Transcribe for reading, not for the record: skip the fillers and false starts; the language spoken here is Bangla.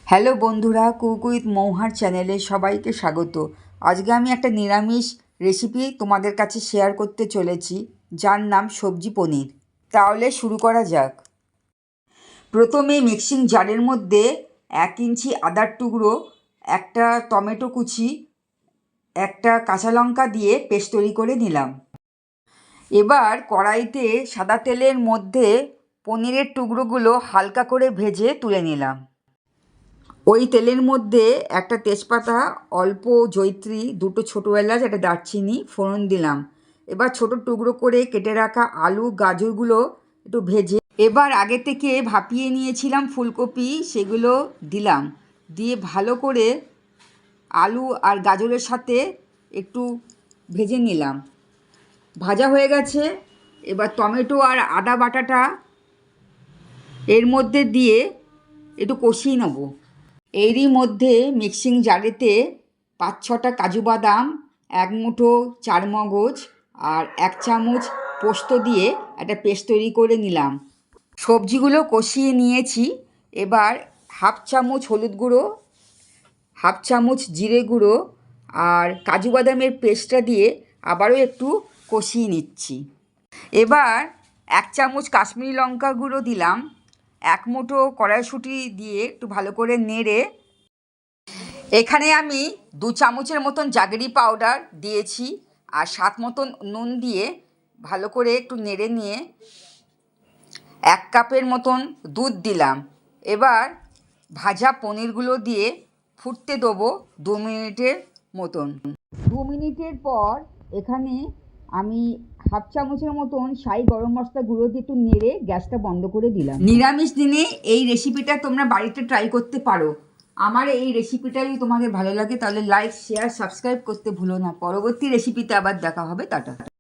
হ্যালো বন্ধুরা, কুক উইথ মৌহার চ্যানেলে সবাইকে স্বাগত। আজকে আমি একটা নিরামিষ রেসিপি তোমাদের কাছে শেয়ার করতে চলেছি, যার নাম সবজি পনির। তাহলে শুরু করা যাক। প্রথমে মিক্সিং জারের মধ্যে 1 ইঞ্চি আদার টুকরো, একটা টমেটো কুচি, একটা কাঁচা লঙ্কা দিয়ে পেস্ট তৈরি করে নিলাম। এবার কড়াইতে সাদা তেলের মধ্যে পনিরের টুকরোগুলো হালকা করে ভেজে তুলে নিলাম। ওই তেলের মধ্যে একটা তেজপাতা, অল্প জয়িত্রী, 2টো ছোটো এলাচ, একটা দারচিনি ফোড়ন দিলাম। এবার ছোটো টুকরো করে কেটে রাখা আলু গাজরগুলো একটু ভেজে, এবার আগে থেকে ভাপিয়ে নিয়েছিলাম ফুলকপি, সেগুলো দিলাম। দিয়ে ভালো করে আলু আর গাজরের সাথে একটু ভেজে নিলাম। ভাজা হয়ে গেছে। এবার টমেটো আর আদা বাটাটা এর মধ্যে দিয়ে একটু কষিয়ে নেব। এরই মধ্যে মিক্সিং জারেতে 5-6টা কাজু বাদাম, 1 মুঠো চারমগজ আর 1 চামচ পোস্ত দিয়ে একটা পেস্ট তৈরি করে নিলাম। সবজিগুলো কষিয়ে নিয়েছি। এবার 1/2 চামচ হলুদ গুঁড়ো, 1/2 চামচ জিরে গুঁড়ো আর কাজু বাদামের পেস্টটা দিয়ে আবারও একটু কষিয়ে নিচ্ছি। এবার 1 চামচ কাশ্মীরি লঙ্কা গুঁড়ো দিলাম। 1 মুঠো কড়াইশুঁটি দিয়ে একটু ভালো করে নেড়ে, এখানে আমি 2 চামচের মতন জাগরি পাউডার দিয়েছি আর স্বাদ মতন নুন দিয়ে ভালো করে একটু নেড়ে নিয়ে 1 কাপের মতন দুধ দিলাম। এবার ভাজা পনিরগুলো দিয়ে ফুটতে দেবো 2 মিনিটের মতন। 2 মিনিটের পর এখানে আমি 1/2 চামচের মতন শাহি গরম মশলা গুঁড়ো দিয়ে একটু নেড়ে গ্যাসটা বন্ধ করে দিলাম। নিরামিষ দিনে এই রেসিপিটা তোমরা বাড়িতে ট্রাই করতে পারো। আমার এই রেসিপিটা যদি তোমাদের ভালো লাগে তাহলে লাইক, শেয়ার, সাবস্ক্রাইব করতে ভুলো না। পরবর্তী রেসিপিতে আবার দেখা হবে। টাটা।